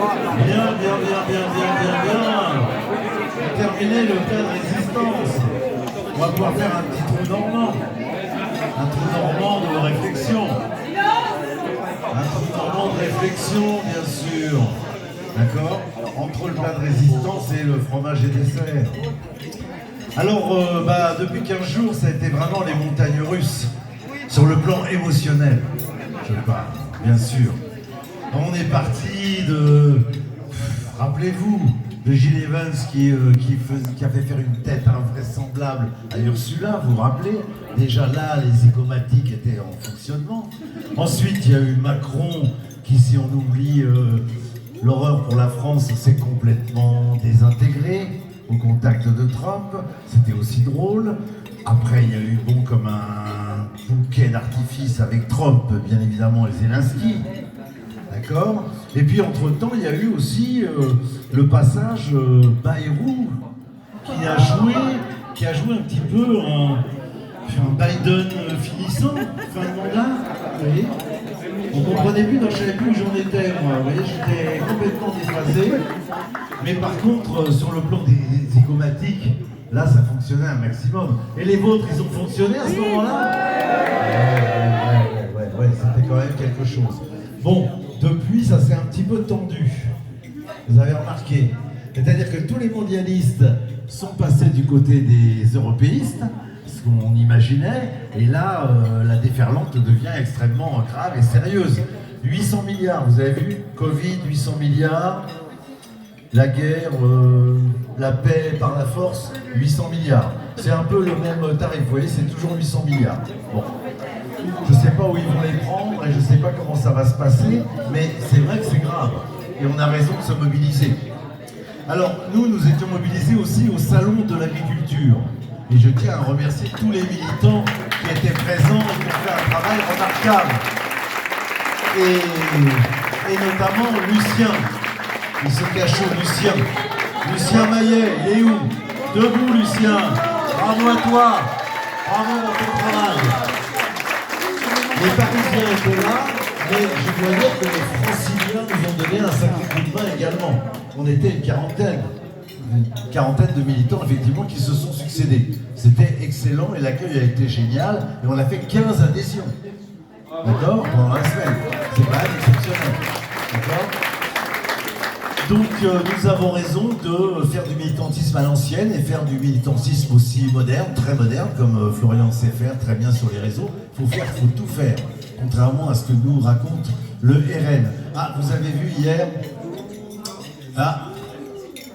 Bien, bien, bien, bien, bien, bien, bien. Terminer le plat de résistance. On va pouvoir faire un petit trou normand. Un trou normand de réflexion. Un trou normand de réflexion, bien sûr. D'accord? Entre le plat de résistance et le fromage et dessert. Alors, depuis 15 jours, ça a été vraiment les montagnes russes. Sur le plan émotionnel, je parle, bien sûr. On est parti de... Rappelez-vous, de Gilles Evans qui a fait faire une tête invraisemblable à Ursula, vous vous rappelez? Déjà là, les zygomatiques étaient en fonctionnement. Ensuite, il y a eu Macron qui, si on oublie l'horreur pour la France, s'est complètement désintégré au contact de Trump. C'était aussi drôle. Après, il y a eu comme un bouquet d'artifices avec Trump, bien évidemment, et Zelensky. D'accord? Et puis, entre-temps, il y a eu aussi le passage Bayrou, qui a joué un petit peu un Biden finissant, fin de mandat. Vous voyez? On comprenait plus, donc je savais plus où j'en étais, moi. Vous voyez, j'étais complètement déphasé. Mais par contre, sur le plan des zygomatiques, là, ça fonctionnait un maximum. Et les vôtres, ils ont fonctionné à ce moment-là? Ouais, c'était quand même quelque chose. Bon, depuis, ça s'est un petit peu tendu. Vous avez remarqué. C'est-à-dire que tous les mondialistes sont passés du côté des européistes, ce qu'on imaginait, et là, la déferlante devient extrêmement grave et sérieuse. 800 milliards, vous avez vu? Covid, 800 milliards. La guerre, la paix par la force, 800 milliards. C'est un peu le même tarif, vous voyez, c'est toujours 800 milliards. Bon, je ne sais pas où ils vont les prendre et je ne sais pas comment ça va se passer, mais c'est vrai que c'est grave. Et on a raison de se mobiliser. Alors, nous étions mobilisés aussi au Salon de l'Agriculture. Et je tiens à remercier tous les militants qui étaient présents et qui ont fait un travail remarquable. Et notamment Lucien. Il se cache où, Lucien? Lucien Maillet, il est où? Debout, Lucien. Bravo à toi. Bravo pour ton travail. Les Parisiens étaient là, mais je dois dire que les Franciliens nous ont donné un sacré coup de main également. On était une quarantaine de militants, effectivement, qui se sont succédés. C'était excellent et l'accueil a été génial. Et on a fait 15 adhésions. D'accord? Pendant la semaine. C'est quand même exceptionnel. D'accord? Donc nous avons raison de faire du militantisme à l'ancienne et faire du militantisme aussi moderne, très moderne, comme Florian sait faire très bien sur les réseaux. Il faut tout faire, contrairement à ce que nous raconte le RN. Ah, vous avez vu hier,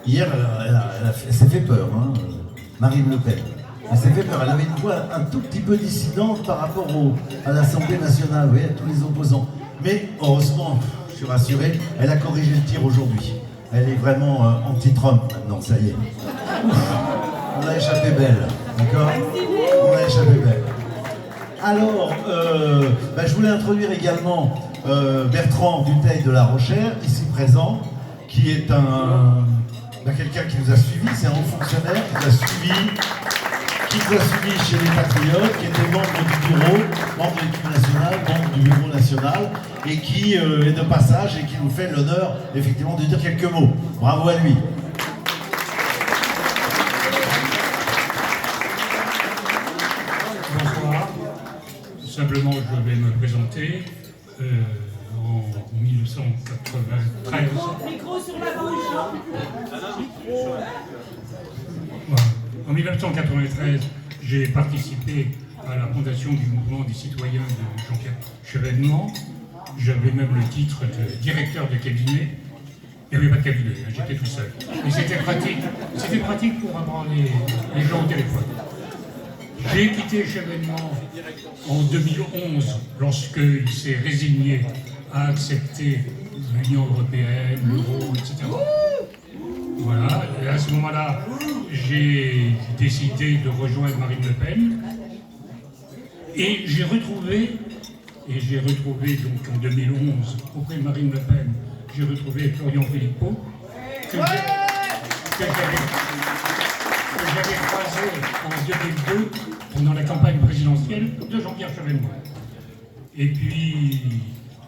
hier elle s'est fait peur, hein, Marine Le Pen. Elle s'est fait peur, elle avait une voix un tout petit peu dissidente par rapport à l'Assemblée nationale, vous voyez, à tous les opposants. Mais heureusement, je suis rassuré, elle a corrigé le tir aujourd'hui. Elle est vraiment anti-Trump maintenant, ça y est. On a échappé belle, d'accord? On a échappé belle. Alors, je voulais introduire également Bertrand Dutheil de La Rochère, ici présent, qui est quelqu'un qui nous a suivis, c'est un haut fonctionnaire qui nous a suivis chez les Patriotes, qui était membre du bureau, membre de l'équipe nationale, membre du bureau national, et qui est de passage et qui nous fait l'honneur, effectivement, de dire quelques mots. Bravo à lui. Bonsoir. Simplement, je vais me présenter. En 1993. Micro sur la bouche. En 1993, j'ai participé à la fondation du mouvement des citoyens de Jean-Pierre Chevènement. J'avais même le titre de directeur de cabinet. Il n'y avait pas de cabinet, hein, j'étais tout seul. Et c'était pratique. C'était pratique pour avoir les gens au téléphone. J'ai quitté Chevènement en 2011, lorsqu'il s'est résigné à accepter l'Union européenne, l'euro, etc. Voilà, et à ce moment-là, j'ai décidé de rejoindre Marine Le Pen. Et j'ai retrouvé donc en 2011, auprès de Marine Le Pen, j'ai retrouvé Florian Philippot, que j'avais croisé en 2002 pendant la campagne présidentielle de Jean-Pierre Chevènement. Et puis,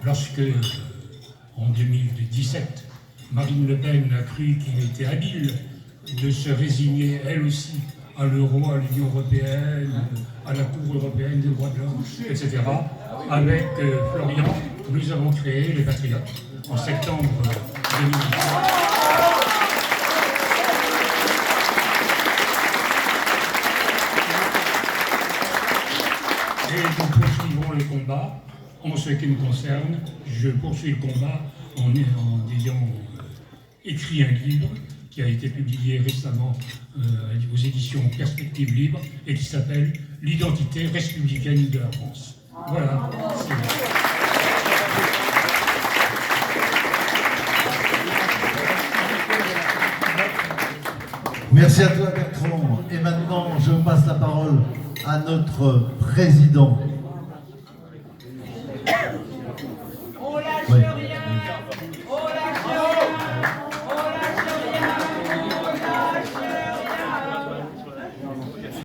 lorsque, en 2017, Marine Le Pen a cru qu'il était habile de se résigner, elle aussi, à l'euro, à l'Union européenne, à la Cour européenne des droits de l'homme, etc. Avec Florian, nous avons créé les Patriotes en septembre 2018. Et nous poursuivrons le combat. En ce qui me concerne, je poursuis le combat en ayant écrit un livre qui a été publié récemment aux éditions Perspectives Libres et qui s'appelle « L'identité républicaine de la France ». Voilà. Merci à toi Bertrand. Et maintenant, je passe la parole à notre président.